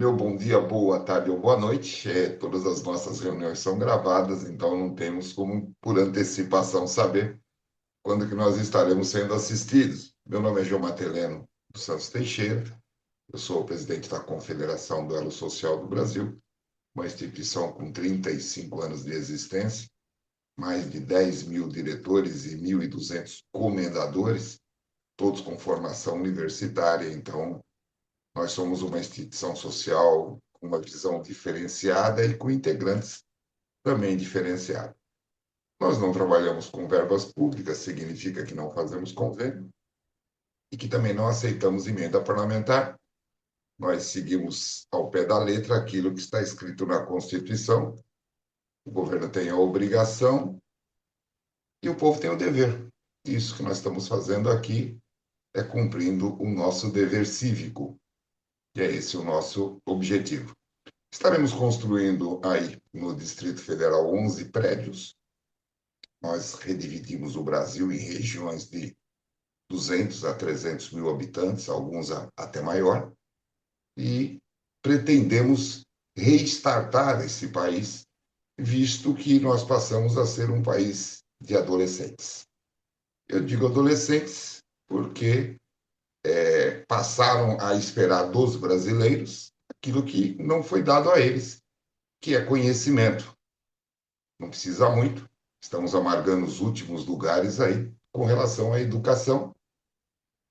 meu bom dia, boa tarde ou boa noite. Todas as nossas reuniões são gravadas, então não temos como, por antecipação, saber quando que nós estaremos sendo assistidos. Meu nome é João Mateleno dos Santos Teixeira, eu sou o presidente da Confederação do Elo Social do Brasil, uma instituição com 35 anos de existência, mais de 10 mil diretores e 1.200 comendadores, todos com formação universitária, então nós somos uma instituição social com uma visão diferenciada e com integrantes também diferenciados. Nós não trabalhamos com verbas públicas, significa que não fazemos convênio e que também não aceitamos emenda parlamentar. Nós seguimos ao pé da letra aquilo que está escrito na Constituição. O governo tem a obrigação e o povo tem o dever. Isso que nós estamos fazendo aqui é cumprindo o nosso dever cívico, e é esse o nosso objetivo. Estaremos construindo aí no Distrito Federal 11 prédios. Nós redividimos o Brasil em regiões de 200 a 300 mil habitantes, alguns até maior, e pretendemos restartar esse país, visto que nós passamos a ser um país de adolescentes. Eu digo adolescentes porque passaram a esperar dos brasileiros aquilo que não foi dado a eles, que é conhecimento. Não precisa muito, estamos amargando os últimos lugares aí com relação à educação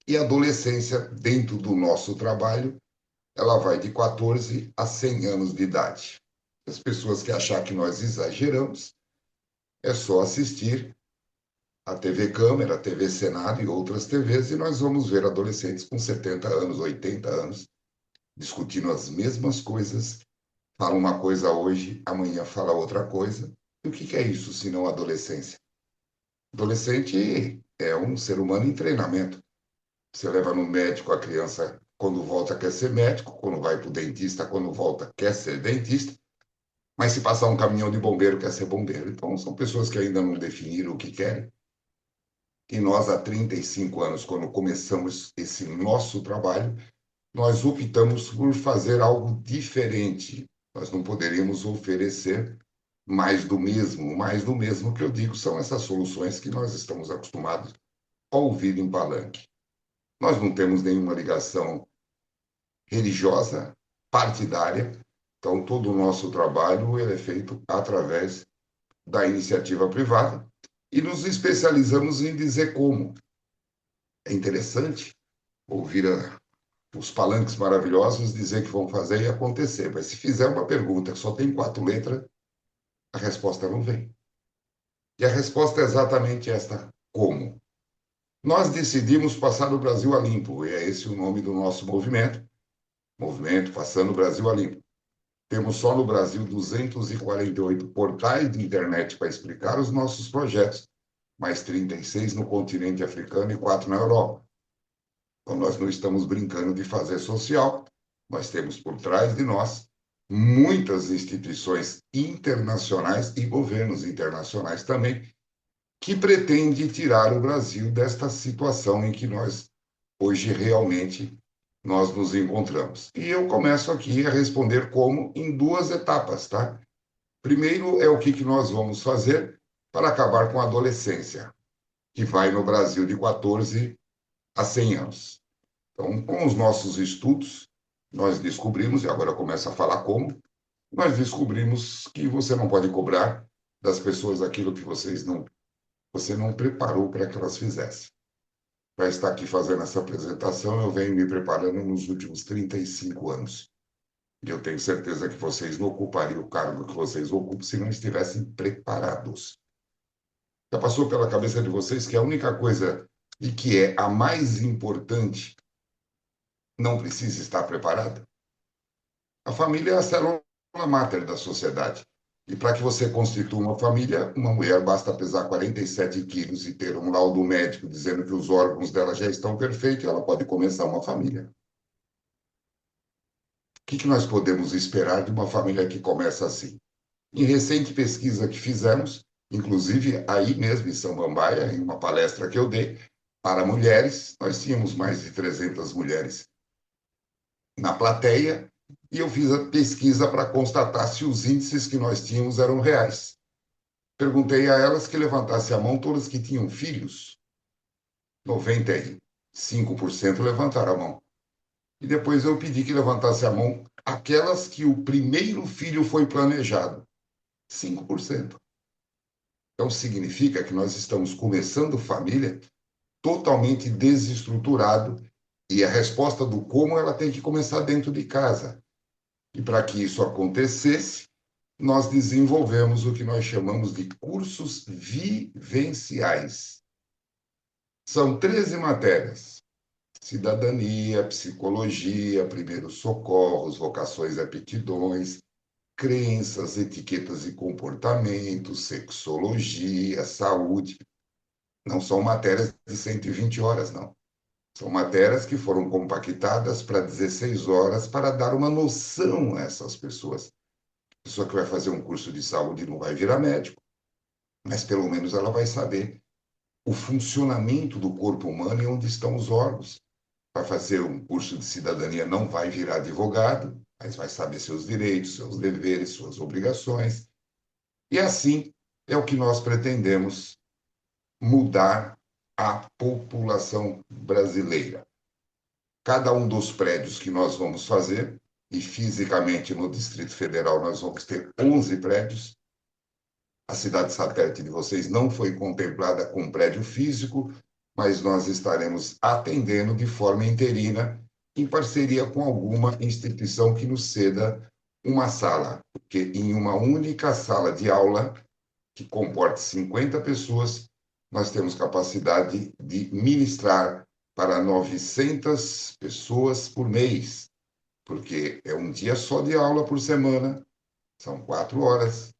e a adolescência dentro do nosso trabalho, ela vai de 14 a 100 anos de idade. As pessoas que acham que nós exageramos, é só assistir a TV Câmara, a TV Senado e outras TVs e nós vamos ver adolescentes com 70 anos, 80 anos, discutindo as mesmas coisas, fala uma coisa hoje, amanhã fala outra coisa. E o que é isso, se não adolescência? Adolescente é um ser humano em treinamento. Você leva no médico a criança, quando volta quer ser médico, quando vai para o dentista, quando volta quer ser dentista, mas se passar um caminhão de bombeiro quer ser bombeiro. Então, são pessoas que ainda não definiram o que querem. E nós, há 35 anos, quando começamos esse nosso trabalho, nós optamos por fazer algo diferente. Nós não poderíamos oferecer mais do mesmo que eu digo, são essas soluções que nós estamos acostumados a ouvir em palanque. Nós não temos nenhuma ligação religiosa, partidária, então todo o nosso trabalho ele é feito através da iniciativa privada e nos especializamos em dizer como. É interessante ouvir os palanques maravilhosos dizer que vão fazer e acontecer, mas se fizer uma pergunta que só tem 4 letras, a resposta não vem. E a resposta é exatamente esta: como? Nós decidimos passar o Brasil a limpo, e é esse o nome do nosso movimento, Passando o Brasil a Limpo. Temos só no Brasil 248 portais de internet para explicar os nossos projetos, mais 36 no continente africano e 4 na Europa. Então, nós não estamos brincando de fazer social, nós temos por trás de nós muitas instituições internacionais e governos internacionais também, que pretendem tirar o Brasil desta situação em que nós hoje realmente nós nos encontramos. E eu começo aqui a responder como em 2 etapas, tá? Primeiro é o que nós vamos fazer para acabar com a adolescência, que vai no Brasil de 14 a 100 anos. Então, com os nossos estudos, nós descobrimos, e agora eu começo a falar como, nós descobrimos que você não pode cobrar das pessoas aquilo que você não preparou para que elas fizessem. Para estar aqui fazendo essa apresentação, eu venho me preparando nos últimos 35 anos. E eu tenho certeza que vocês não ocupariam o cargo que vocês ocupam se não estivessem preparados. Já passou pela cabeça de vocês que a única coisa e que é a mais importante não precisa estar preparada? A família é a célula máter da sociedade. E para que você constitua uma família, uma mulher basta pesar 47 quilos e ter um laudo médico dizendo que os órgãos dela já estão perfeitos e ela pode começar uma família. O que nós podemos esperar de uma família que começa assim? Em recente pesquisa que fizemos, inclusive aí mesmo em Samambaia, em uma palestra que eu dei, para mulheres, nós tínhamos mais de 300 mulheres na plateia, e eu fiz a pesquisa para constatar se os índices que nós tínhamos eram reais. Perguntei a elas que levantassem a mão todas que tinham filhos. 95% levantaram a mão. E depois eu pedi que levantasse a mão aquelas que o primeiro filho foi planejado. 5%. Então, significa que nós estamos começando família totalmente desestruturado e a resposta do como ela tem que começar dentro de casa. E para que isso acontecesse, nós desenvolvemos o que nós chamamos de cursos vivenciais. São 13 matérias: cidadania, psicologia, primeiros socorros, vocações e aptidões, crenças, etiquetas e comportamentos, sexologia, saúde. Não são matérias de 120 horas, não. São matérias que foram compactadas para 16 horas para dar uma noção a essas pessoas. A pessoa que vai fazer um curso de saúde não vai virar médico, mas pelo menos ela vai saber o funcionamento do corpo humano e onde estão os órgãos. Vai fazer um curso de cidadania, não vai virar advogado, mas vai saber seus direitos, seus deveres, suas obrigações. E assim é o que nós pretendemos mudar a população brasileira. Cada um dos prédios que nós vamos fazer, e fisicamente no Distrito Federal nós vamos ter 11 prédios. A cidade satélite de vocês não foi contemplada com prédio físico, mas nós estaremos atendendo de forma interina, em parceria com alguma instituição que nos ceda uma sala, porque em uma única sala de aula, que comporte 50 pessoas, nós temos capacidade de ministrar para 900 pessoas por mês, porque é um dia só de aula por semana, são 4 horas.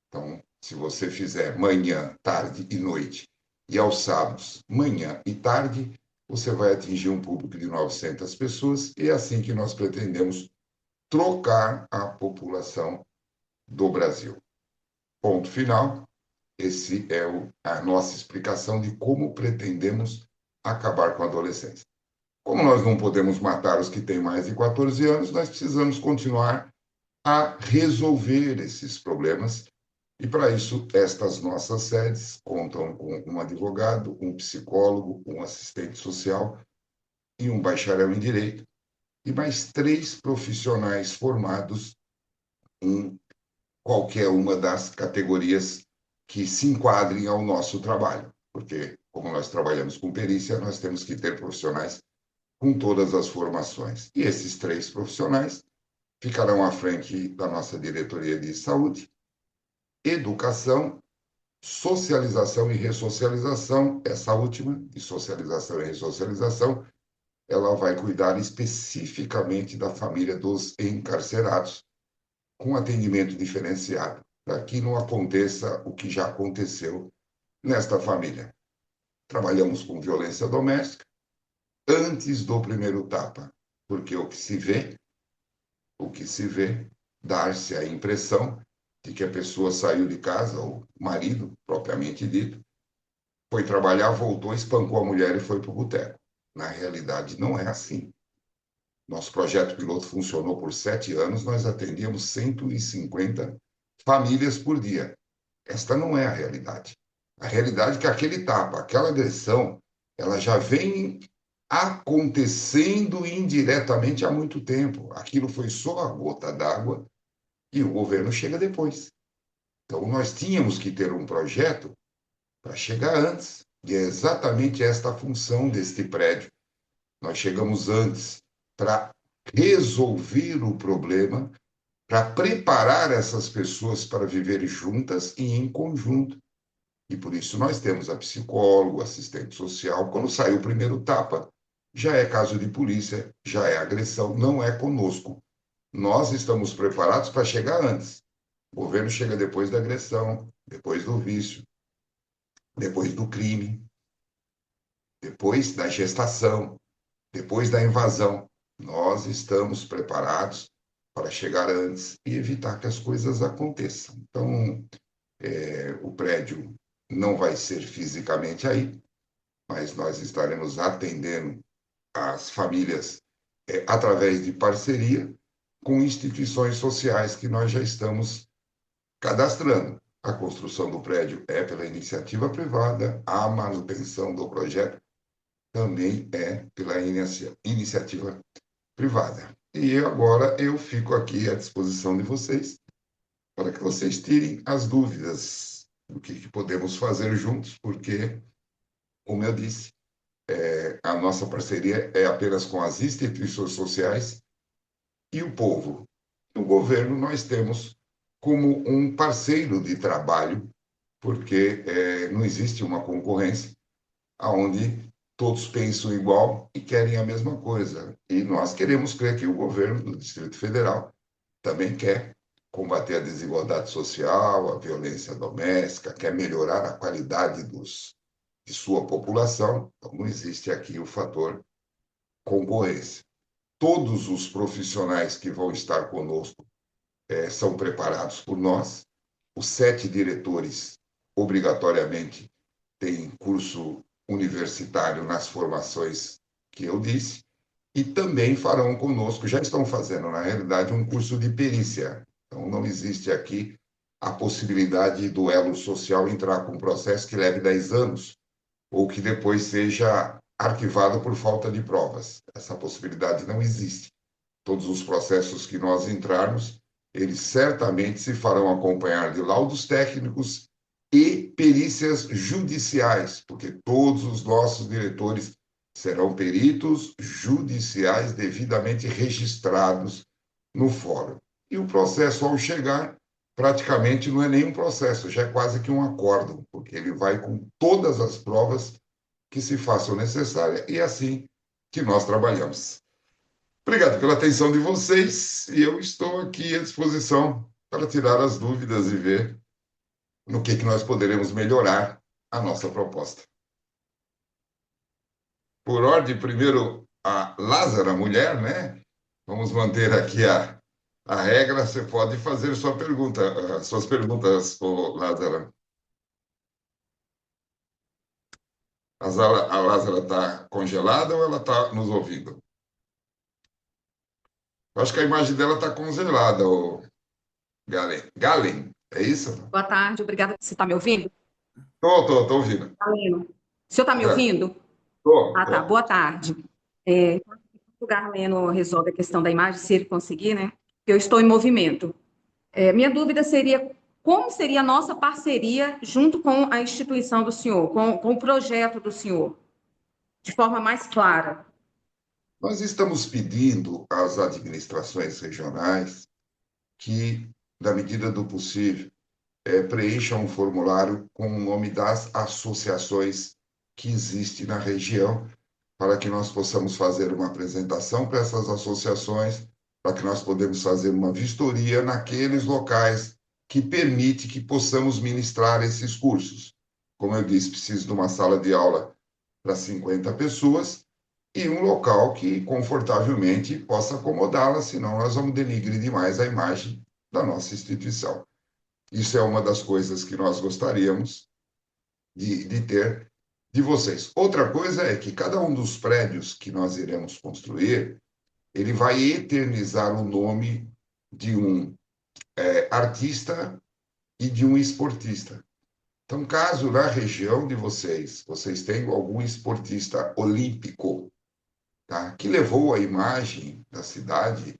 Então, se você fizer manhã, tarde e noite, e aos sábados, manhã e tarde, você vai atingir um público de 900 pessoas, e é assim que nós pretendemos trocar a população do Brasil. Ponto final. Esse é a nossa explicação de como pretendemos acabar com a adolescência. Como nós não podemos matar os que têm mais de 14 anos, nós precisamos continuar a resolver esses problemas. E, para isso, estas nossas sedes contam com um advogado, um psicólogo, um assistente social e um bacharel em Direito, e mais 3 profissionais formados em qualquer uma das categorias que se enquadrem ao nosso trabalho, porque, como nós trabalhamos com perícia, nós temos que ter profissionais com todas as formações. E esses 3 profissionais ficarão à frente da nossa diretoria de saúde, educação, socialização e ressocialização. Essa última, de socialização e ressocialização, ela vai cuidar especificamente da família dos encarcerados, com atendimento diferenciado, para que não aconteça o que já aconteceu nesta família. Trabalhamos com violência doméstica antes do primeiro tapa, porque o que se vê, dar-se a impressão de que a pessoa saiu de casa, o marido, propriamente dito, foi trabalhar, voltou, espancou a mulher e foi para o boteco. Na realidade, não é assim. Nosso projeto piloto funcionou por 7 anos, nós atendíamos 150 famílias por dia. Esta não é a realidade. A realidade é que aquele tapa, aquela agressão, ela já vem acontecendo indiretamente há muito tempo. Aquilo foi só a gota d'água e o governo chega depois. Então, nós tínhamos que ter um projeto para chegar antes. E é exatamente esta a função deste prédio. Nós chegamos antes para resolver o problema, para preparar essas pessoas para viver juntas e em conjunto. E por isso nós temos a psicóloga, assistente social. Quando sai o primeiro tapa, já é caso de polícia, já é agressão, não é conosco. Nós estamos preparados para chegar antes. O governo chega depois da agressão, depois do vício, depois do crime, depois da gestação, depois da invasão. Nós estamos preparados para chegar antes e evitar que as coisas aconteçam. Então, o prédio não vai ser fisicamente aí, mas nós estaremos atendendo as famílias através de parceria, com instituições sociais que nós já estamos cadastrando. A construção do prédio é pela iniciativa privada, a manutenção do projeto também é pela iniciativa privada. E agora eu fico aqui à disposição de vocês para que vocês tirem as dúvidas do que podemos fazer juntos, porque, como eu disse, a nossa parceria é apenas com as instituições sociais e o povo. O governo nós temos como um parceiro de trabalho, porque não existe uma concorrência onde todos pensam igual e querem a mesma coisa. E nós queremos crer que o governo do Distrito Federal também quer combater a desigualdade social, a violência doméstica, quer melhorar a qualidade de sua população. Então, não existe aqui o fator concorrência. Todos os profissionais que vão estar conosco são preparados por nós. Os 7 diretores, obrigatoriamente, têm curso universitário nas formações que eu disse, e também farão conosco, já estão fazendo, na realidade, um curso de perícia. Então, não existe aqui a possibilidade do elo social entrar com um processo que leve 10 anos, ou que depois seja arquivado por falta de provas. Essa possibilidade não existe. Todos os processos que nós entrarmos, eles certamente se farão acompanhar de laudos técnicos e perícias judiciais, porque todos os nossos diretores serão peritos judiciais devidamente registrados no fórum. E o processo, ao chegar, praticamente não é nenhum processo, já é quase que um acórdão, porque ele vai com todas as provas que se façam necessárias, e é assim que nós trabalhamos. Obrigado pela atenção de vocês, e eu estou aqui à disposição para tirar as dúvidas e ver no que nós poderemos melhorar a nossa proposta. Por ordem, primeiro a Lázara, mulher, né? Vamos manter aqui a regra. Você pode fazer suas perguntas, Lázara. A Lázara está congelada ou ela está nos ouvindo? Eu acho que a imagem dela está congelada, Galen. Galen, é isso? Boa tarde, obrigada. Você está me ouvindo? Estou ouvindo. Galeno. O senhor está me ouvindo? Ah, tá. Tô. Boa tarde. O Galeno resolve a questão da imagem, se ele conseguir, né? Eu estou em movimento. Minha dúvida seria como seria a nossa parceria junto com a instituição do senhor, com o projeto do senhor, de forma mais clara. Nós estamos pedindo às administrações regionais que, na medida do possível, preencham um formulário com o nome das associações que existem na região, para que nós possamos fazer uma apresentação para essas associações, para que nós podemos fazer uma vistoria naqueles locais que permite que possamos ministrar esses cursos. Como eu disse, preciso de uma sala de aula para 50 pessoas e um local que confortavelmente possa acomodá-la, senão nós vamos denigrir demais a imagem da nossa instituição. Isso é uma das coisas que nós gostaríamos de ter de vocês. Outra coisa é que cada um dos prédios que nós iremos construir, ele vai eternizar o nome de um artista e de um esportista. Então, caso na região de vocês tenham algum esportista olímpico, tá, que levou a imagem da cidade,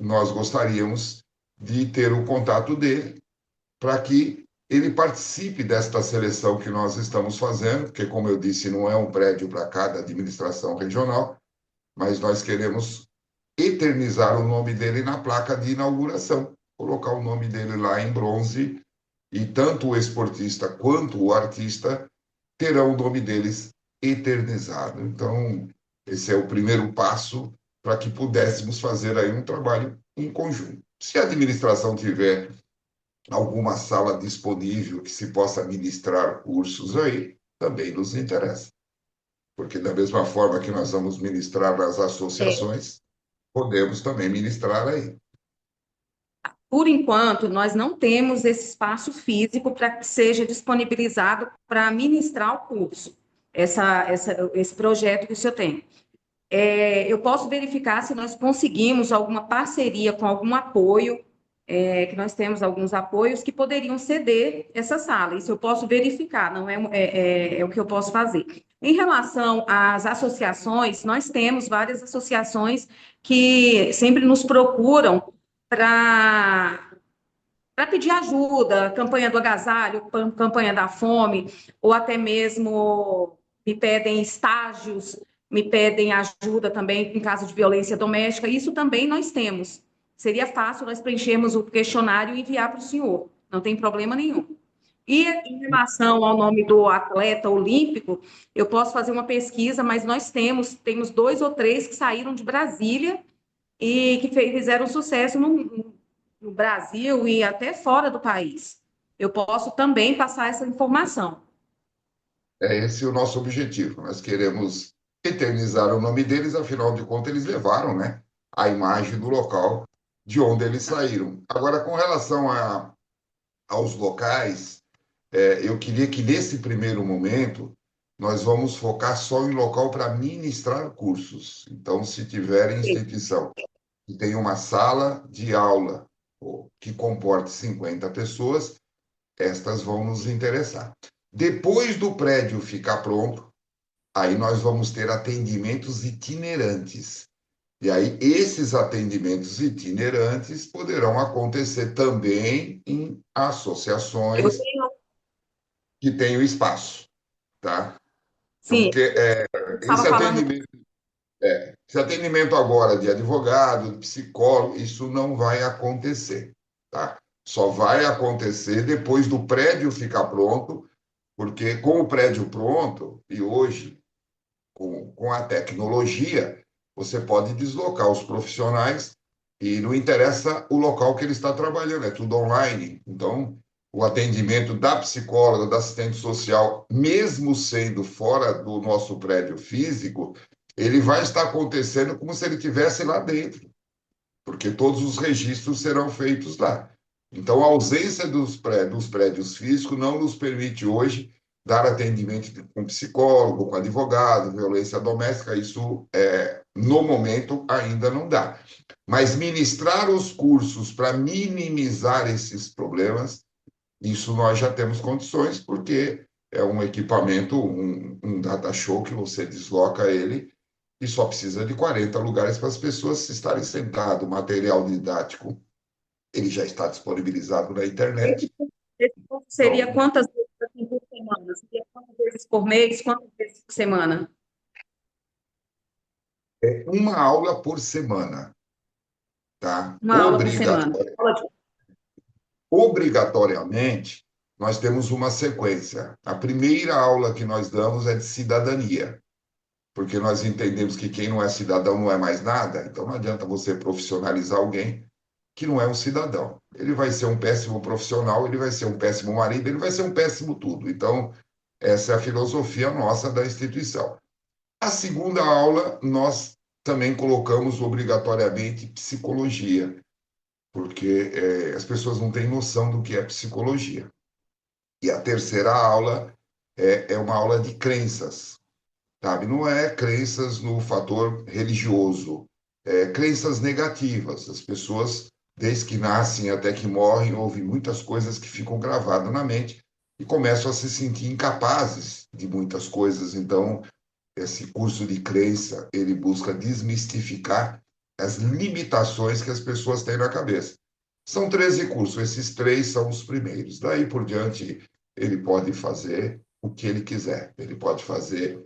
nós gostaríamos de ter o contato dele para que ele participe desta seleção que nós estamos fazendo, porque, como eu disse, não é um prédio para cada administração regional, mas nós queremos eternizar o nome dele na placa de inauguração, colocar o nome dele lá em bronze, e tanto o esportista quanto o artista terão o nome deles eternizado. Então, esse é o primeiro passo para que pudéssemos fazer aí um trabalho em conjunto. Se a administração tiver alguma sala disponível que se possa ministrar cursos aí, também nos interessa. Porque da mesma forma que nós vamos ministrar nas associações, podemos também ministrar aí. Por enquanto, nós não temos esse espaço físico para que seja disponibilizado para ministrar o curso, esse projeto que o senhor tem. Eu posso verificar se nós conseguimos alguma parceria com algum apoio, que nós temos alguns apoios que poderiam ceder essa sala. Isso eu posso verificar, não é o que eu posso fazer. Em relação às associações, nós temos várias associações que sempre nos procuram para pedir ajuda, campanha do agasalho, campanha da fome, ou até mesmo me pedem estágios, me pedem ajuda também em caso de violência doméstica. Isso também nós temos. Seria fácil nós preenchermos o questionário e enviar para o senhor, não tem problema nenhum. E em relação ao nome do atleta olímpico, eu posso fazer uma pesquisa, mas nós temos dois ou três que saíram de Brasília e que fizeram sucesso no Brasil e até fora do país. Eu posso também passar essa informação. É esse o nosso objetivo. Nós queremos eternizar o nome deles, afinal de contas, eles levaram, né, a imagem do local de onde eles saíram. Agora, com relação aos locais, eu queria que nesse primeiro momento nós vamos focar só em local para ministrar cursos. Então, se tiver instituição que tem uma sala de aula que comporte 50 pessoas, estas vão nos interessar. Depois do prédio ficar pronto, aí nós vamos ter atendimentos itinerantes. E aí, esses atendimentos itinerantes poderão acontecer também em Eu associações tenho, que tenham espaço, tá? sim, Porque eu estava esse falando, atendimento, esse atendimento agora de advogado, de psicólogo, isso não vai acontecer, tá? Só vai acontecer depois do prédio ficar pronto, porque com o prédio pronto, e hoje com a tecnologia, você pode deslocar os profissionais e não interessa o local que ele está trabalhando, é tudo online. Então, o atendimento da psicóloga, da assistente social, mesmo sendo fora do nosso prédio físico, ele vai estar acontecendo como se ele estivesse lá dentro, porque todos os registros serão feitos lá. Então, a ausência dos prédios físicos não nos permite hoje dar atendimento com psicólogo, com advogado, violência doméstica, isso no momento ainda não dá. Mas ministrar os cursos para minimizar esses problemas, isso nós já temos condições, porque é um equipamento, um data show que você desloca ele e só precisa de 40 lugares para as pessoas estarem sentadas. O material didático ele já está disponibilizado na internet. esse curso seria Então, quantas vezes assim, por semana? Seria quantas vezes por mês? Quantas vezes por semana? é uma aula por semana, tá? Uma aula por semana. Obrigatoriamente, nós temos uma sequência. A primeira aula que nós damos é de cidadania, porque nós entendemos que quem não é cidadão não é mais nada, então não adianta você profissionalizar alguém que não é um cidadão. Ele vai ser um péssimo profissional, ele vai ser um péssimo marido, ele vai ser um péssimo tudo. Então, essa é a filosofia nossa da instituição. A segunda aula, nós também colocamos obrigatoriamente psicologia, porque as pessoas não têm noção do que é psicologia. E a terceira aula é uma aula de crenças, sabe? Não é crenças no fator religioso, é crenças negativas. As pessoas, desde que nascem até que morrem, ouvem muitas coisas que ficam gravadas na mente e começam a se sentir incapazes de muitas coisas. Então, esse curso de crença, ele busca desmistificar as limitações que as pessoas têm na cabeça. São 13 cursos, esses três são os primeiros. Daí por diante, ele pode fazer o que ele quiser. Ele pode fazer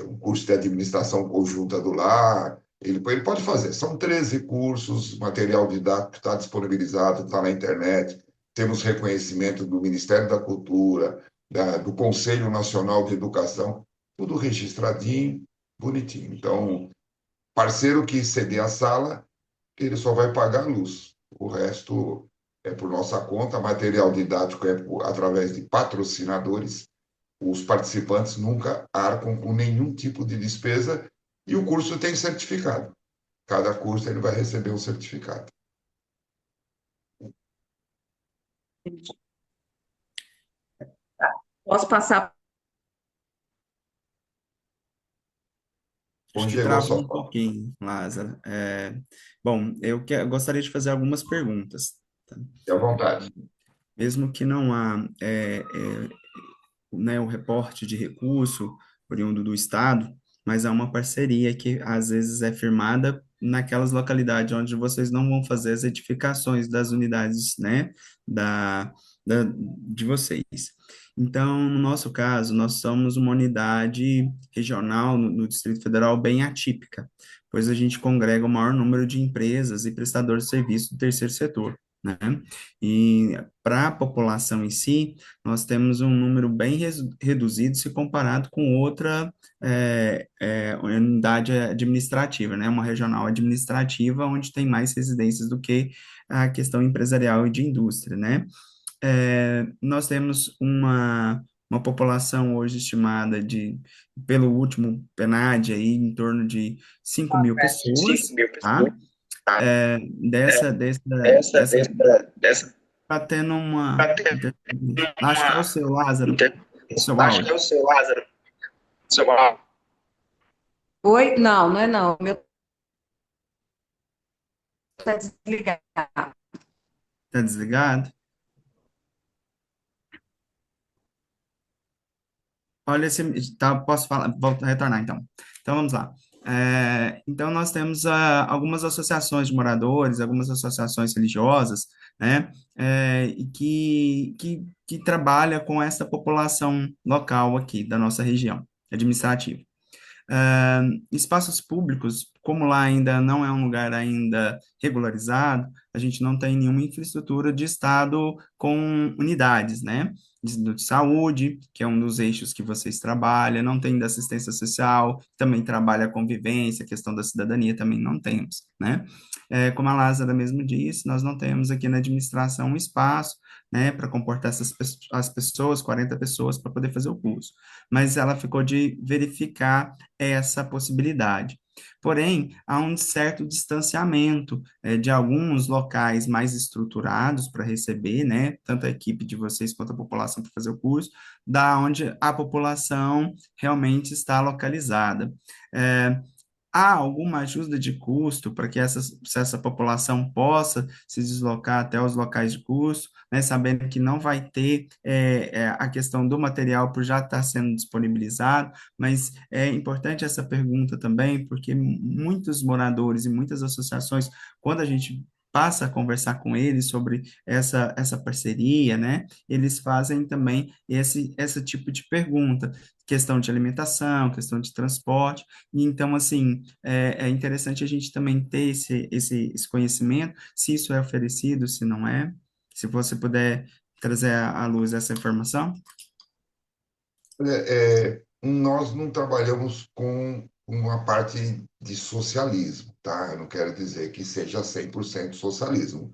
um curso de administração conjunta do lar, ele pode fazer. São 13 cursos, material didático está disponibilizado, está na internet. Temos reconhecimento do Ministério da Cultura, do Conselho Nacional de Educação, tudo registradinho, bonitinho. Então, parceiro que ceder a sala, ele só vai pagar a luz. O resto é por nossa conta, material didático é através de patrocinadores. Os participantes nunca arcam com nenhum tipo de despesa e o curso tem certificado. Cada curso ele vai receber um certificado. Posso passar Acho que Congelou travou sua um fala. pouquinho, Lázaro. Bom, eu gostaria de fazer algumas perguntas, tá? Fique à vontade. Mesmo que não há né, o reporte de recurso oriundo do Estado, mas há uma parceria que às vezes é firmada naquelas localidades onde vocês não vão fazer as edificações das unidades, né, da, de vocês. Então, no nosso caso, nós somos uma unidade regional no Distrito Federal bem atípica, pois a gente congrega o maior número de empresas e prestadores de serviços do terceiro setor, né? E para a população em si, nós temos um número bem reduzido se comparado com outra unidade administrativa, né? Uma regional administrativa onde tem mais residências do que a questão empresarial e de indústria, né? Nós temos uma população hoje estimada pelo último PNAD, aí, em torno de 5.000 pessoas, 5.000 tá? pessoas, tá? É, É, dessa, dessa, dessa, dessa, dessa, dessa, tá tendo tá uma tendo interferência. Acho que é o uma, seu, Lázaro, o seu acho que é áudio. o seu Lázaro, seu áudio. Oi? Não, não é não. O meu está desligado. Tá desligado? Olha, tá, posso falar, volto a retornar então. Então vamos lá. Então nós temos algumas associações de moradores, algumas associações religiosas, né, e que trabalha com essa população local aqui da nossa região administrativa. Espaços públicos, como lá ainda não é um lugar ainda regularizado, a gente não tem nenhuma infraestrutura de Estado com unidades, né? De saúde, que é um dos eixos que vocês trabalham, não tem da assistência social, também trabalha a convivência, a questão da cidadania também não temos, né? Como a Lázara mesmo disse, nós não temos aqui na administração um espaço, né, para comportar as pessoas, 40 pessoas, para poder fazer o curso. Mas ela ficou de verificar essa possibilidade. Porém, há um certo distanciamento de alguns locais mais estruturados para receber, né, tanto a equipe de vocês quanto a população para fazer o curso, da onde a população realmente está localizada. É, Há alguma ajuda de custo para que essa população possa se deslocar até os locais de curso, né, sabendo que não vai ter a questão do material por já estar sendo disponibilizado, mas é importante essa pergunta também, porque muitos moradores e muitas associações, quando a gente passa a conversar com eles sobre essa parceria, né, eles fazem também esse tipo de pergunta, questão de alimentação, questão de transporte, e então, assim, é interessante a gente também ter esse conhecimento, se isso é oferecido, se não é. Se você puder trazer à luz essa informação. Nós não trabalhamos com uma parte de socialismo, tá? Eu não quero dizer que seja 100% socialismo,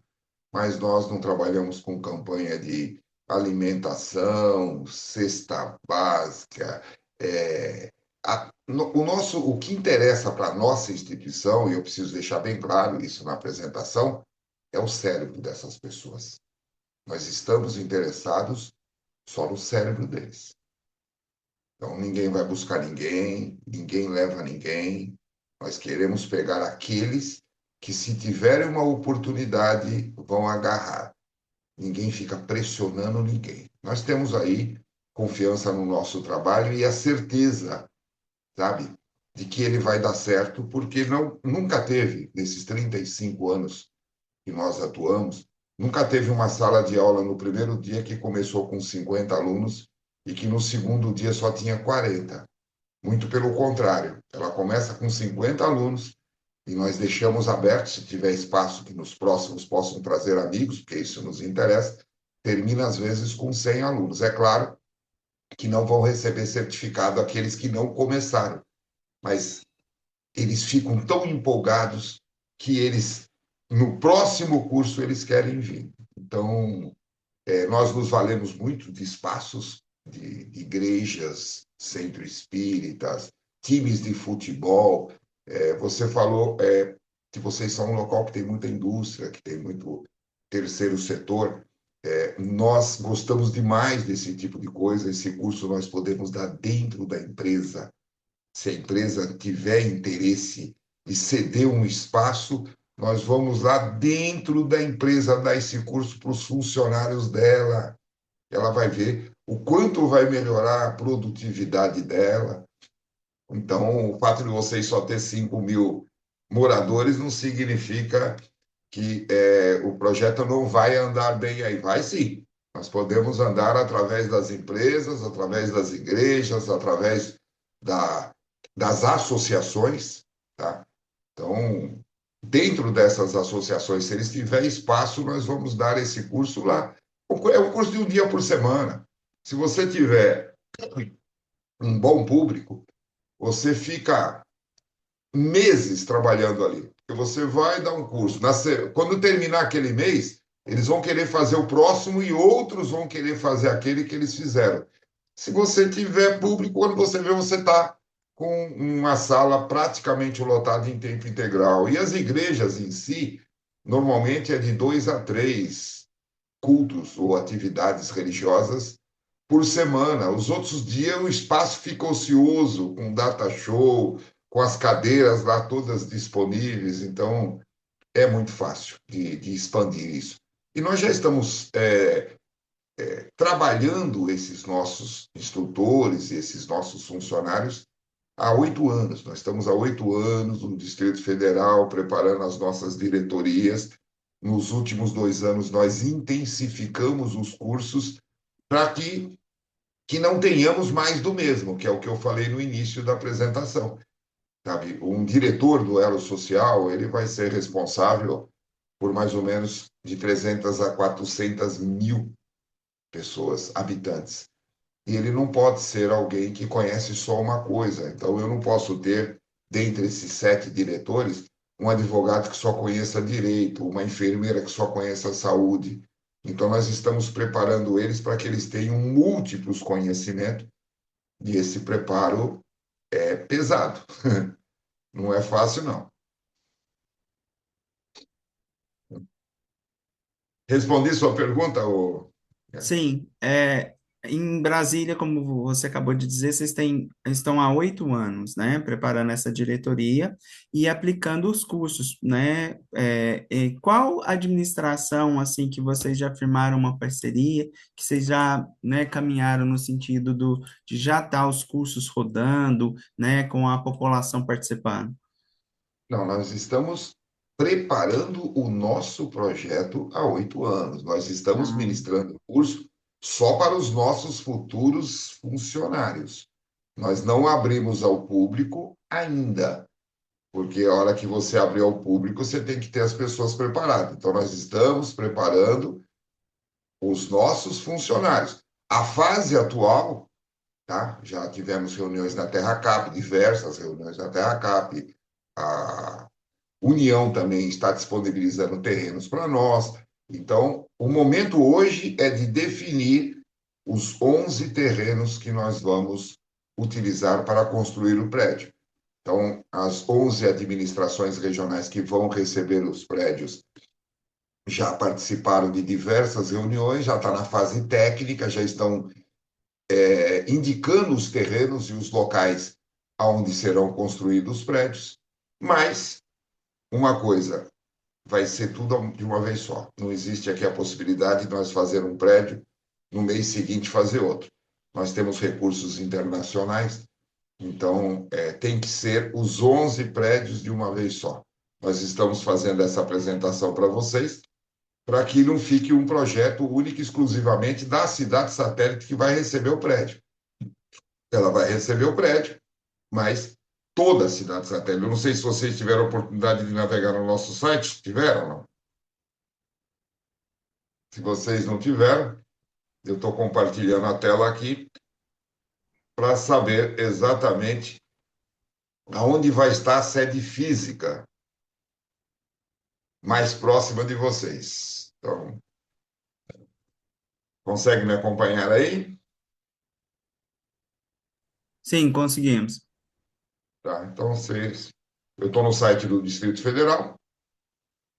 mas nós não trabalhamos com campanha de alimentação, cesta básica. O que interessa para a nossa instituição, e eu preciso deixar bem claro isso na apresentação, é o cérebro dessas pessoas. Nós estamos interessados só no cérebro deles. Então, ninguém vai buscar ninguém, ninguém leva ninguém. Nós queremos pegar aqueles que, se tiverem uma oportunidade, vão agarrar. Ninguém fica pressionando ninguém. Nós temos aí confiança no nosso trabalho e a certeza, sabe, de que ele vai dar certo, porque nunca teve, nesses 35 anos que nós atuamos, nunca teve uma sala de aula no primeiro dia que começou com 50 alunos e que no segundo dia só tinha 40. Muito pelo contrário, ela começa com 50 alunos e nós deixamos aberto, se tiver espaço que nos próximos possam trazer amigos, porque isso nos interessa, termina às vezes com 100 alunos. É claro que não vão receber certificado aqueles que não começaram, mas eles ficam tão empolgados que eles, no próximo curso, eles querem vir. Então, nós nos valemos muito de espaços de igrejas, centro espíritas, times de futebol. Você falou que vocês são um local que tem muita indústria, que tem muito terceiro setor. Nós gostamos demais desse tipo de coisa. Esse curso nós podemos dar dentro da empresa. Se a empresa tiver interesse de ceder um espaço, nós vamos lá dentro da empresa dar esse curso para os funcionários dela. Ela vai ver o quanto vai melhorar a produtividade dela. Então, o fato de vocês só ter 5.000 moradores não significa que o projeto não vai andar bem aí. Vai sim. Nós podemos andar através das empresas, através das igrejas, através da, das associações, tá? Então, dentro dessas associações, se eles tiverem espaço, nós vamos dar esse curso lá. É um curso de um dia por semana. Se você tiver um bom público, você fica meses trabalhando ali. Porque você vai dar um curso. Quando terminar aquele mês, eles vão querer fazer o próximo e outros vão querer fazer aquele que eles fizeram. Se você tiver público, quando você vê, você está com uma sala praticamente lotada em tempo integral. E as igrejas em si, normalmente é de 2 a 3 cultos ou atividades religiosas por semana. Os outros dias o espaço fica ocioso, com data show, com as cadeiras lá todas disponíveis. Então, é muito fácil de expandir isso. E nós já estamos trabalhando esses nossos instrutores, esses nossos funcionários há 8 anos. Nós estamos há 8 anos no Distrito Federal preparando as nossas diretorias. Nos últimos 2 anos, nós intensificamos os cursos para que não tenhamos mais do mesmo, que é o que eu falei no início da apresentação. Sabe? Um diretor do Elo Social, ele vai ser responsável por mais ou menos de 300 a 400 mil pessoas, habitantes. E ele não pode ser alguém que conhece só uma coisa. Então, eu não posso ter, dentre esses 7 diretores, um advogado que só conheça direito, uma enfermeira que só conheça saúde. Então, nós estamos preparando eles para que eles tenham múltiplos conhecimentos, e esse preparo é pesado. Não é fácil, não. Respondi sua pergunta, ô... Sim, em Brasília, como você acabou de dizer, estão há 8 anos, né, preparando essa diretoria e aplicando os cursos, né? E qual administração, assim, que vocês já firmaram uma parceria, que vocês já, né, caminharam no sentido de já estar os cursos rodando, né, com a população participando? Não, nós estamos preparando o nosso projeto há 8 anos. Nós estamos Ah, ministrando curso só para os nossos futuros funcionários. Nós não abrimos ao público ainda, porque a hora que você abrir ao público, você tem que ter as pessoas preparadas. Então, nós estamos preparando os nossos funcionários. A fase atual, tá? Já tivemos reuniões na Terra Cap, diversas reuniões na Terra Cap. A União também está disponibilizando terrenos para nós. Então, o momento hoje é de definir os 11 terrenos que nós vamos utilizar para construir o prédio. Então, as 11 administrações regionais que vão receber os prédios já participaram de diversas reuniões, já está na fase técnica, já estão indicando os terrenos e os locais onde serão construídos os prédios. Mas, uma coisa, vai ser tudo de uma vez só. Não existe aqui a possibilidade de nós fazer um prédio, no mês seguinte fazer outro. Nós temos recursos internacionais, então tem que ser os 11 prédios de uma vez só. Nós estamos fazendo essa apresentação para vocês, para que não fique um projeto único exclusivamente da cidade satélite que vai receber o prédio. Ela vai receber o prédio, mas toda a cidade satélite. Eu não sei se vocês tiveram a oportunidade de navegar no nosso site. Tiveram, não? Se vocês não tiveram, eu estou compartilhando a tela aqui para saber exatamente aonde vai estar a sede física mais próxima de vocês. Então, consegue me acompanhar aí? sim, conseguimos. Tá, então, vocês... Eu estou no site do Distrito Federal,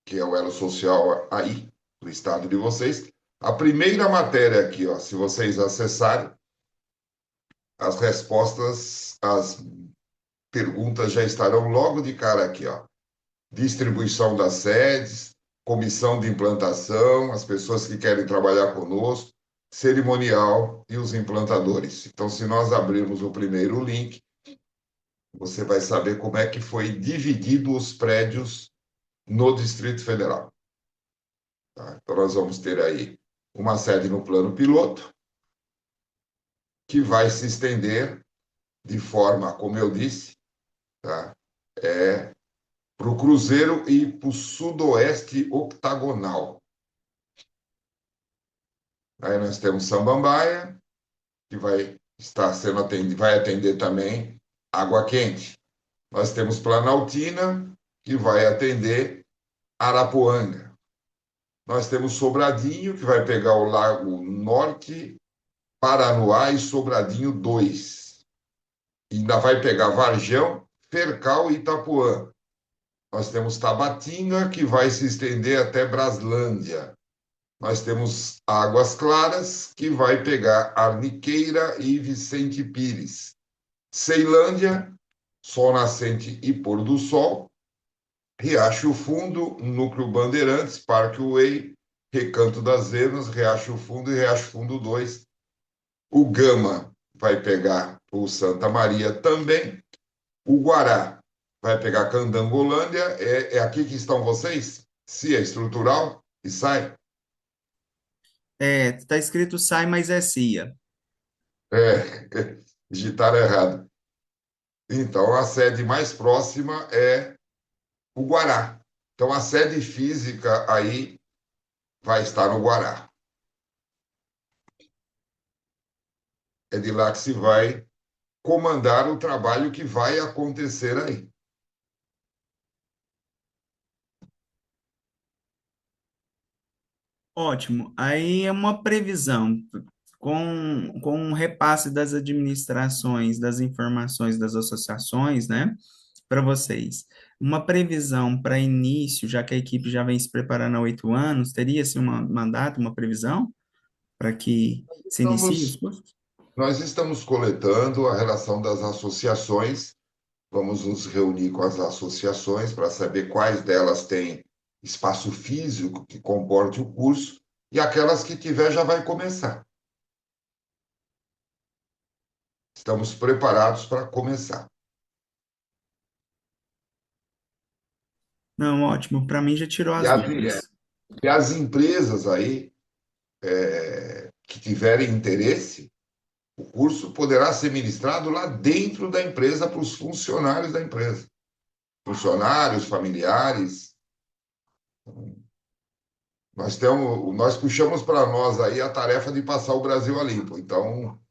que é o Elo Social aí, do estado de vocês. A primeira matéria aqui, ó, se vocês acessarem, as respostas, as perguntas já estarão logo de cara aqui, ó. Distribuição das sedes, comissão de implantação, as pessoas que querem trabalhar conosco, cerimonial e os implantadores. Então, se nós abrirmos o primeiro link, você vai saber como é que foi dividido os prédios no Distrito Federal. Tá? Então, nós vamos ter aí uma sede no plano piloto, que vai se estender de forma, como eu disse, tá? Para o Cruzeiro e para o Sudoeste Octagonal. Aí nós temos Samambaia, que vai estar sendo atendido, vai atender também Água Quente. Nós temos Planaltina, que vai atender Arapuanga. Nós temos Sobradinho, que vai pegar o Lago Norte, Paranoá e Sobradinho 2. E ainda vai pegar Varjão, Fercal e Itapuã. Nós temos Tabatinga, que vai se estender até Braslândia. Nós temos Águas Claras, que vai pegar Arniqueira e Vicente Pires. Ceilândia, Sol Nascente e Pôr do Sol. Riacho Fundo, Núcleo Bandeirantes, Parque Way, Recanto das Emas, Riacho Fundo e Riacho Fundo 2. O Gama vai pegar o Santa Maria também. O Guará vai pegar Candangolândia. É aqui que estão vocês? CIA estrutural e sai? Está escrito SAI, mas é CIA. Digitaram errado. Então, a sede mais próxima é o Guará. Então, a sede física aí vai estar no Guará. É de lá que se vai comandar o trabalho que vai acontecer aí. Ótimo. Aí é uma previsão com um repasse das administrações, das informações das associações, né, para vocês. Uma previsão para início, já que a equipe já vem se preparando há 8 anos, teria-se uma data, uma previsão para que se inicie os Estamos, cursos? nós estamos coletando a relação das associações. Vamos nos reunir com as associações para saber quais delas têm espaço físico que comporte o curso e aquelas que tiver já vai começar. Estamos preparados para começar. Não, ótimo. Para mim já tirou E as as, dúvidas. e as empresas aí que tiverem interesse, o curso poderá ser ministrado lá dentro da empresa para os funcionários da empresa. Funcionários, familiares. Nós puxamos para nós aí a tarefa de passar o Brasil a limpo. Então,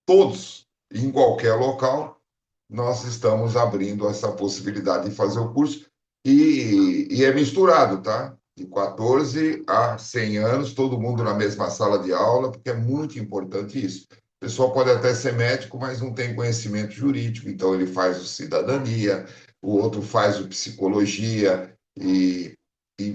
todos, em qualquer local, nós estamos abrindo essa possibilidade de fazer o curso. E é misturado, tá? De 14 a 100 anos, todo mundo na mesma sala de aula, porque é muito importante isso. O pessoal pode até ser médico, mas não tem conhecimento jurídico, então ele faz o cidadania, o outro faz o psicologia, e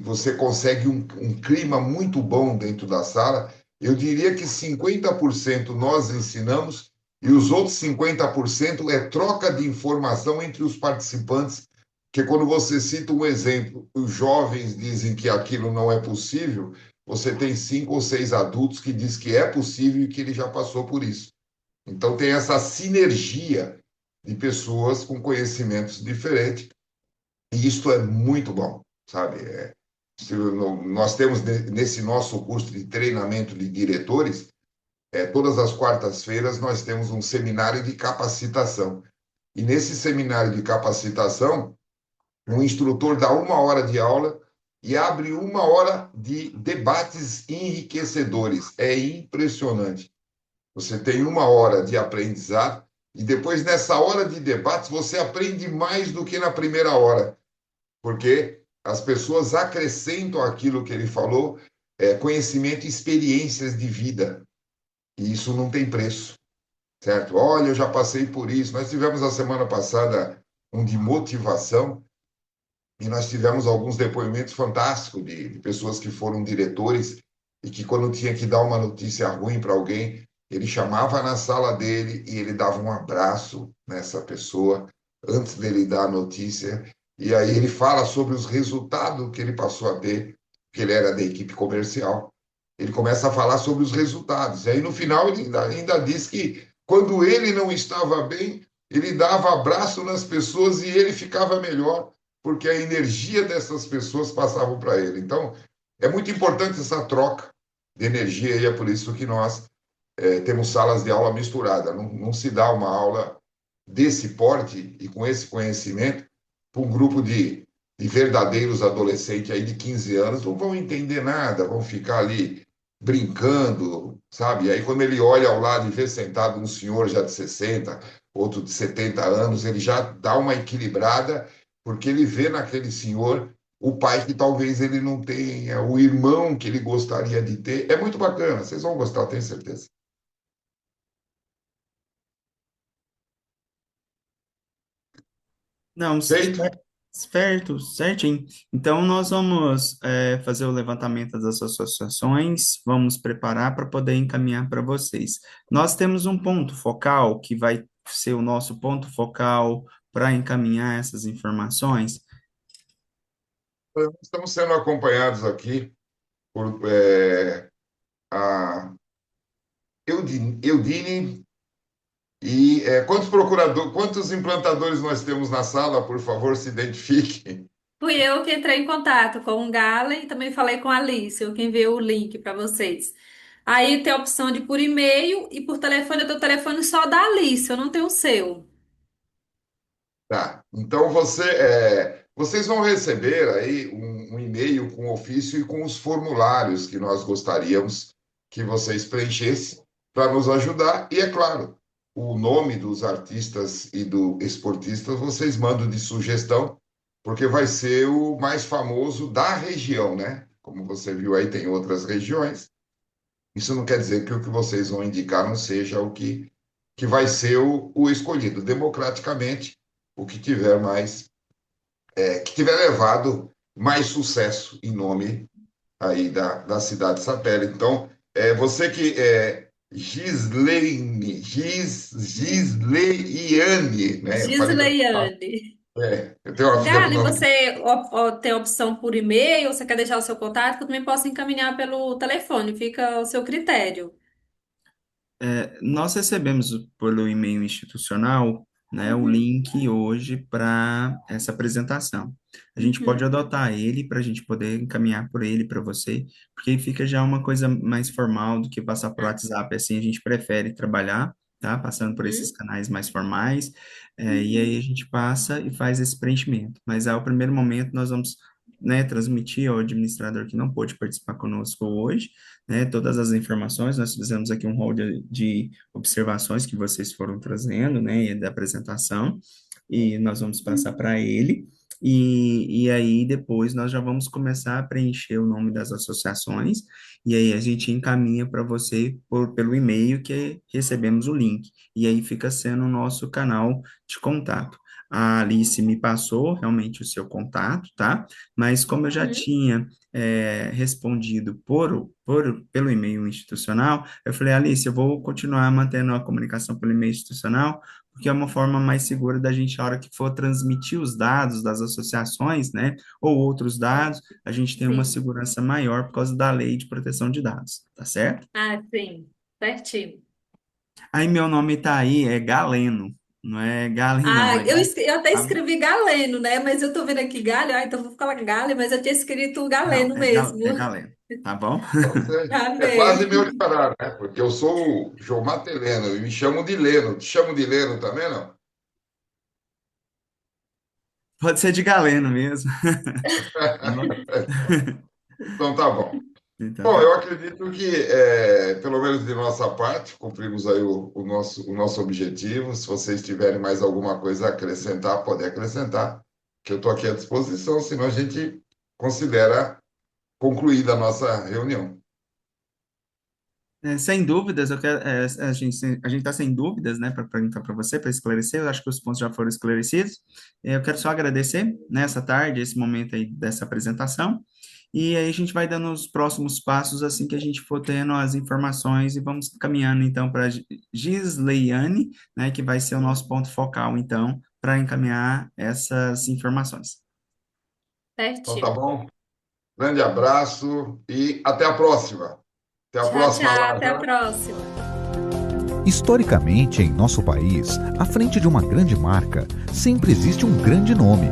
você consegue um clima muito bom dentro da sala. Eu diria que 50% nós ensinamos e os outros 50% é troca de informação entre os participantes, porque quando você cita um exemplo, os jovens dizem que aquilo não é possível, você tem 5 ou 6 adultos que dizem que é possível e que ele já passou por isso. Então tem essa sinergia de pessoas com conhecimentos diferentes, e isso é muito bom, sabe? Nós temos nesse nosso curso de treinamento de diretores, todas as quartas-feiras nós temos um seminário de capacitação. E nesse seminário de capacitação, o instrutor dá 1 hora de aula e abre 1 hora de debates enriquecedores. É impressionante. Você tem 1 hora de aprendizado e depois, nessa hora de debates, você aprende mais do que na primeira hora, porque as pessoas acrescentam aquilo que ele falou, conhecimento e experiências de vida. E isso não tem preço, certo? Olha, eu já passei por isso. Nós tivemos a semana passada um de motivação e nós tivemos alguns depoimentos fantásticos de pessoas que foram diretores e que, quando tinha que dar uma notícia ruim para alguém, ele chamava na sala dele e ele dava um abraço nessa pessoa, antes dele dar a notícia. E aí ele fala sobre os resultados que ele passou a ter, que ele era da equipe comercial. Ele começa a falar sobre os resultados. E aí no final ele ainda diz que quando ele não estava bem, ele dava abraço nas pessoas e ele ficava melhor, porque a energia dessas pessoas passava para ele. Então, é muito importante essa troca de energia e é por isso que nós temos salas de aula misturadas. Não se dá uma aula desse porte e com esse conhecimento para um grupo de verdadeiros adolescentes aí de 15 anos, não vão entender nada, vão ficar ali brincando, sabe? E aí quando ele olha ao lado e vê sentado um senhor já de 60, outro de 70 anos, ele já dá uma equilibrada, porque ele vê naquele senhor o pai que talvez ele não tenha, o irmão que ele gostaria de ter. É muito bacana, vocês vão gostar, tenho certeza. Não, Feito? certo, certinho. Então, nós vamos fazer o levantamento das associações, vamos preparar para poder encaminhar para vocês. Nós temos um ponto focal que vai ser o nosso ponto focal para encaminhar essas informações. Estamos sendo acompanhados aqui por a Eudine e quantos implantadores nós temos na sala, por favor, se identifiquem. Fui eu que entrei em contato com o Gala e também falei com a Alice, eu que enviei o link para vocês. Aí tem a opção de por e-mail e por telefone, eu tenho o telefone só da Alice, eu não tenho o seu. Tá. Então vocês vão receber aí um e-mail com o ofício e com os formulários que nós gostaríamos que vocês preenchessem para nos ajudar. E é claro, o nome dos artistas e do esportistas vocês mandam de sugestão, porque vai ser o mais famoso da região, né? Como você viu aí, tem outras regiões. Isso não quer dizer que o que vocês vão indicar não seja que vai ser o escolhido democraticamente, o que tiver mais, que tiver levado mais sucesso em nome aí da cidade de Sapele. Então, você que é Gisleiane, né? Eu falei que Gisleiane. eu tenho uma filha com Gale, nome. você tem a opção por e-mail, você quer deixar o seu contato, que eu também posso encaminhar pelo telefone, fica ao seu critério. Nós recebemos pelo e-mail institucional, né, o Uhum, link hoje para essa apresentação. A gente pode uhum, adotar ele para a gente poder encaminhar por ele para você, porque aí fica já uma coisa mais formal do que passar por ah, WhatsApp. Assim, a gente prefere trabalhar, tá? Passando por esses uhum, canais mais formais, e aí a uhum. gente passa e faz esse preenchimento. Mas ao primeiro momento nós vamos, né, transmitir ao administrador que não pôde participar conosco hoje, né, todas as informações. Nós fizemos aqui um rol de observações que vocês foram trazendo, né, e da apresentação, e nós vamos passar para ele, e aí depois nós já vamos começar a preencher o nome das associações, e aí a gente encaminha para você pelo e-mail que recebemos o link, e aí fica sendo o nosso canal de contato. A Alice me passou realmente o seu contato, tá? Mas como eu já Uhum. tinha respondido pelo e-mail institucional, eu falei, Alice, eu vou continuar mantendo a comunicação pelo e-mail institucional, porque é uma forma mais segura da gente, na hora que for transmitir os dados das associações, né, ou outros dados, a gente tem uma Sim. segurança maior por causa da lei de proteção de dados, tá certo? Ah, sim. Certinho. Aí meu nome tá aí, é Galeno, não é Galen, não, Ah, é Galen, eu até tá bom? escrevi Galeno, né? Mas eu tô vendo aqui Galho, ah, então eu vou falar Gale, mas eu tinha escrito Não, Galeno mesmo. É Galeno, tá bom? É quase meu Amei. xará, né? Porque eu sou o João Mateleno e me chamam de Leno. Te chamo de Leno também, não? Pode ser de Galeno mesmo, tá bom? Então tá bom. Então Bom, eu tá. acredito que, pelo menos de nossa parte, cumprimos aí o nosso objetivo. Se vocês tiverem mais alguma coisa a acrescentar, pode acrescentar, que eu estou aqui à disposição, senão a gente considera concluída a nossa reunião. Sem dúvidas, a gente está sem dúvidas, né, para perguntar para você, para esclarecer. Eu acho que os pontos já foram esclarecidos. Eu quero só agradecer nessa tarde, esse momento aí dessa apresentação. E aí a gente vai dando os próximos passos assim que a gente for tendo as informações e vamos caminhando então para Gisleiane, né, que vai ser o nosso ponto focal então para encaminhar essas informações. Então tá Certinho. bom. Grande abraço e até a próxima. Até a Tchau, próxima, tchau. Até a Laja. próxima. Historicamente, em nosso país, à frente de uma grande marca, sempre existe um grande nome.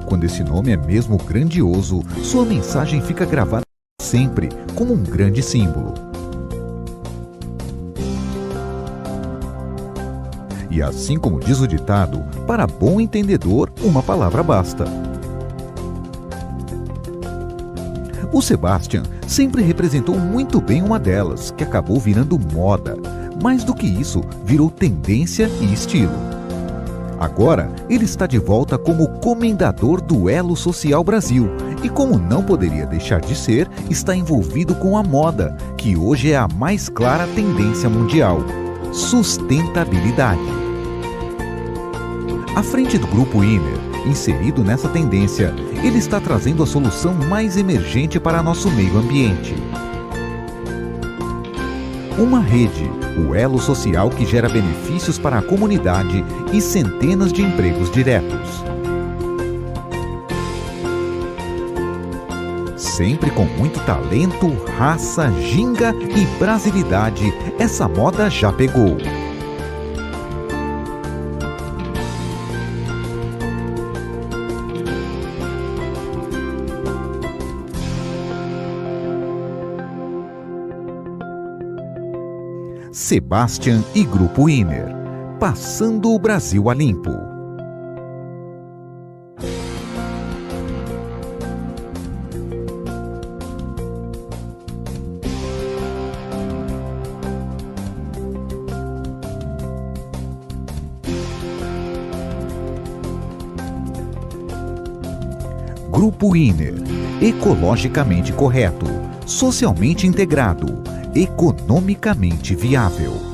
Quando esse nome é mesmo grandioso, sua mensagem fica gravada sempre como um grande símbolo. E assim como diz o ditado, para bom entendedor, uma palavra basta. O Sebastian sempre representou muito bem uma delas, que acabou virando moda. Mais do que isso, virou tendência e estilo. Agora, ele está de volta como comendador do Elo Social Brasil e, como não poderia deixar de ser, está envolvido com a moda, que hoje é a mais clara tendência mundial: sustentabilidade. À frente do Grupo Inner, inserido nessa tendência, ele está trazendo a solução mais emergente para nosso meio ambiente. Uma rede, o elo social que gera benefícios para a comunidade e centenas de empregos diretos. Sempre com muito talento, raça, ginga e brasilidade, essa moda já pegou. Sebastian e Grupo Inner, passando o Brasil a limpo. Grupo Inner, ecologicamente correto, socialmente integrado, economicamente viável.